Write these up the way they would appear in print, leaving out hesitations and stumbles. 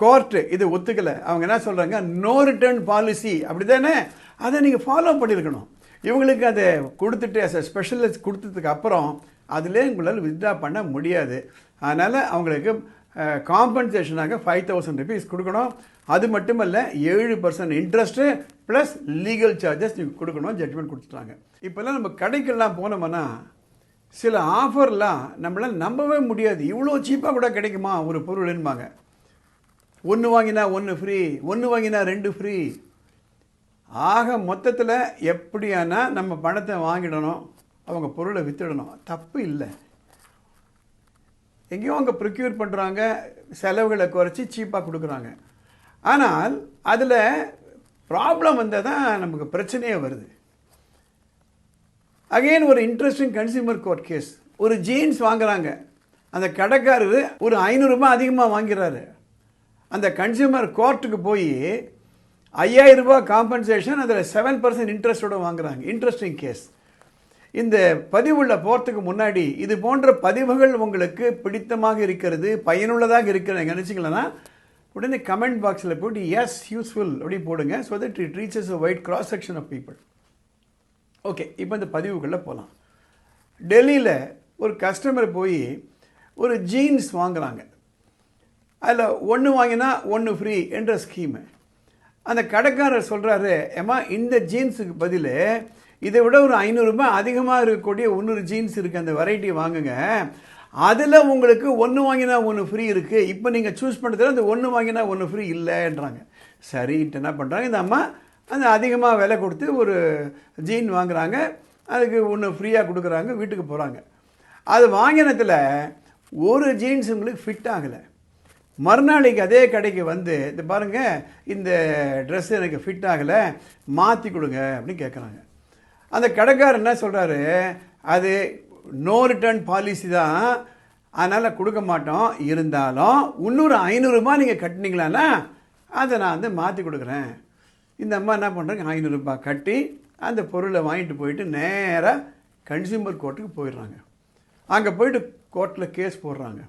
Court இது ஒத்துக்கலை. அவங்க என்ன சொல்கிறாங்க, நோ ரிட்டர்ன் பாலிசி அப்படி தானே, அதை நீங்கள் ஃபாலோ பண்ணியிருக்கணும். இவங்களுக்கு அதை கொடுத்துட்டு அஸ் அ ஸ்பெஷலிஸ்ட் கொடுத்ததுக்கு அப்புறம் அதிலே உங்களால் வித்ட்ரா பண்ண முடியாது. அதனால் அவங்களுக்கு காம்பன்சேஷனாக 5,000 rupees கொடுக்கணும். அது மட்டுமல்ல 7% இன்ட்ரெஸ்ட்டு ப்ளஸ் லீகல் சார்ஜஸ் நீங்கள் கொடுக்கணும். ஜட்ஜ்மெண்ட் கொடுத்துட்டாங்க. இப்போல்லாம் நம்ம கடைக்கெல்லாம் போனோம்னா சில ஆஃபர்லாம் நம்மளால் நம்பவே முடியாது. இவ்வளோ சீப்பாக கூட கிடைக்குமா ஒரு பொருள்ன்பாங்க. 1 வாங்கினா 1 ஃப்ரீ, 1 வாங்கினா 2 ஃப்ரீ. ஆக மொத்தத்தில் எப்படியானா நம்ம பணத்தை வாங்கிடணும், அவங்க பொருளை விற்றுடணும். தப்பு இல்லை. எங்கேயோ அவங்க ப்ரொக்யூர் பண்ணுறாங்க, செலவுகளை குறைச்சி சீப்பாக கொடுக்குறாங்க. ஆனால் அதில் ப்ராப்ளம் வந்தால் தான் நமக்கு பிரச்சனையே வருது. அகெயின் ஒரு இன்ட்ரெஸ்டிங் கன்சியூமர் கோர்ட் கேஸ். ஒரு ஜீன்ஸ் வாங்குறாங்க, அந்த கடைக்காரர் ஒரு 500 ரூபாய் அதிகமாக வாங்கிறாரு. அந்த கன்சியூமர் கோர்ட்டுக்கு போய் 5,000 ரூபாய் காம்பன்சேஷன், அதில் 7% இன்ட்ரெஸ்டோடு வாங்குறாங்க. Interesting case. இந்த பதிவுள்ள போகிறதுக்கு முன்னாடி இது போன்ற பதிவுகள் உங்களுக்கு பிடித்தமாக இருக்கிறது, பயனுள்ளதாக இருக்கிறது நினச்சிங்களா உடனே கமெண்ட் பாக்ஸில் போட்டு எஸ் யூஸ்ஃபுல் அப்படி போடுங்க. So that it reaches a wide cross section of people. Okay, இப்போ இந்த பதிவுக்குள்ளே போகலாம். டெல்லியில் ஒரு கஸ்டமர் போய் ஒரு ஜீன்ஸ் வாங்குகிறாங்க. அதில் 1 வாங்கினா 1 ஃப்ரீ என்ற ஸ்கீமு. அந்த கடைக்காரர் சொல்கிறாரு, ஏமா இந்த ஜீன்ஸுக்கு பதில் இதை விட ஒரு 500 ரூபாய் அதிகமாக இருக்கக்கூடிய 100 ஜீன்ஸ் இருக்குது, அந்த வெரைட்டி வாங்குங்க. அதில் உங்களுக்கு 1 வாங்கினா 1 ஃப்ரீ இருக்குது. இப்போ நீங்கள் சூஸ் பண்ணுறதுல அந்த 1 வாங்கினா 1 ஃப்ரீ இல்லைன்றாங்க. சரின்ட்டு என்ன பண்ணுறாங்க, இந்த அம்மா அந்த அதிகமாக விலை கொடுத்து ஒரு ஜீன் வாங்குகிறாங்க, அதுக்கு 1 ஃப்ரீயாக கொடுக்குறாங்க, வீட்டுக்கு போகிறாங்க. அது வாங்கினத்தில் ஒரு ஜீன்ஸ் உங்களுக்கு ஃபிட் ஆகலை. மறுநாளைக்கு அதே கடைக்கு வந்து இந்த பாருங்கள், இந்த ட்ரெஸ் எனக்கு ஃபிட் ஆகலை, மாற்றி கொடுங்க அப்படின்னு கேட்குறாங்க. அந்த கடைக்காரர் என்ன சொல்கிறாரு, அது நோ ரிட்டர்ன் பாலிசி தான், அதனால் கொடுக்க மாட்டோம். இருந்தாலும் இன்னொரு 500 ரூபாய் நீங்கள் கட்டினீங்களான்னா அதை நான் வந்து மாற்றி கொடுக்குறேன். இந்த அம்மா என்ன பண்ணுறாங்க, 500 ரூபாய் கட்டி அந்த பொருளை வாங்கிட்டு போயிட்டு நேராக கன்சியூமர் கோர்ட்டுக்கு போயிடுறாங்க. அங்கே போயிட்டு கோர்ட்டில் கேஸ் போடுறாங்க.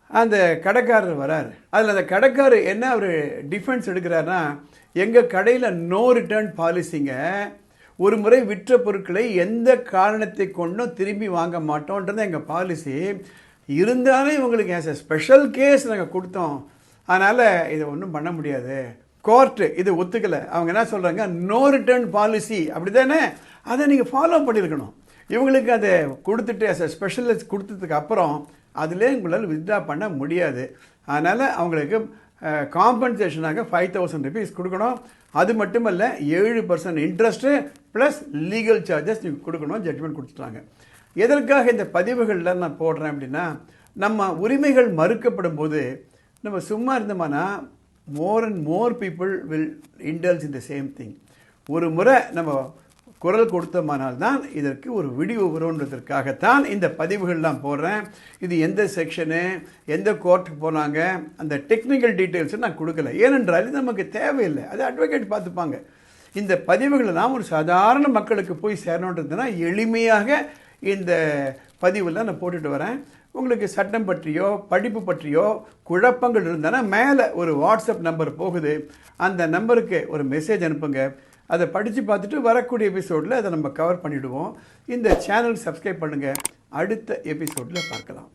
அந்த கடைக்காரர் வராரு. அதில் அந்த கடைக்காரர் என்ன ஒரு டிஃபென்ஸ் எடுக்கிறாருன்னா, எங்கள் கடையில் நோ ரிட்டர்ன் பாலிசிங்க, ஒரு முறை விற்ற பொருட்களை எந்த காரணத்தை கொண்டும் திரும்பி வாங்க மாட்டோன்றது எங்கள் பாலிசி. இருந்தாலும் இவங்களுக்கு ஆஸ் எ ஸ்பெஷல் கேஸ் நாங்கள் கொடுத்தோம், அதனால் இதை ஒன்றும் பண்ண முடியாது. கோர்ட்டு இது ஒத்துக்கலை. அவங்க என்ன சொல்கிறாங்க, நோ ரிட்டர்ன் பாலிசி அப்படி தானே, அதை நீங்கள் ஃபாலோ பண்ணியிருக்கணும். இவங்களுக்கு அதை கொடுத்துட்டு ஆஸ் எ ஸ்பெஷலிஸ்ட் கொடுத்ததுக்கு அப்புறம் அதிலே உங்களால் வித்ட்ரா பண்ண முடியாது. அதனால் அவங்களுக்கு காம்பன்சேஷனாக 5,000 rupees கொடுக்கணும். அது மட்டுமல்ல 7% இன்ட்ரெஸ்ட்டு ப்ளஸ் லீகல் சார்ஜஸ் நீங்கள் கொடுக்கணும். ஜட்ஜ்மெண்ட் கொடுத்துட்டாங்க. எதற்காக இந்த பதிவுகளில் நான் போடுறேன் அப்படின்னா, நம்ம உரிமைகள் மறுக்கப்படும் போது நம்ம சும்மா இருந்தோம்னா more and more people will indulge in the same thing. ஒரு முறை நம்ம குரல் கொடுத்தோமானால் தான் இதற்கு ஒரு விடிவு வருன்றதற்காகத்தான் இந்த பதிவுகள்லாம் போடுறேன். இது எந்த செக்ஷனு, எந்த கோர்ட்டுக்கு போனாங்க, அந்த டெக்னிக்கல் டீட்டெயில்ஸை நான் கொடுக்கல. ஏனென்றால் இது நமக்கு தேவையில்லை, அது அட்வொகேட் பார்த்துப்பாங்க. இந்த பதிவுகளெல்லாம் ஒரு சாதாரண மக்களுக்கு போய் சேரணுன்றதுனா எளிமையாக இந்த பதிவில் நான் போட்டுட்டு வரேன். உங்களுக்கு சட்டம் பற்றியோ படிப்பு பற்றியோ குழப்பங்கள் இருந்தனா மேலே ஒரு வாட்ஸ்அப் நம்பர் போகுது, அந்த நம்பருக்கு ஒரு மெசேஜ் அனுப்புங்க. அதை படித்து பார்த்துட்டு வரக்கூடிய எபிசோடில் அதை நம்ம கவர் பண்ணிவிடுவோம். இந்த சேனல் சப்ஸ்கிரைப் பண்ணுங்கள். அடுத்த எபிசோடில் பார்க்கலாம்.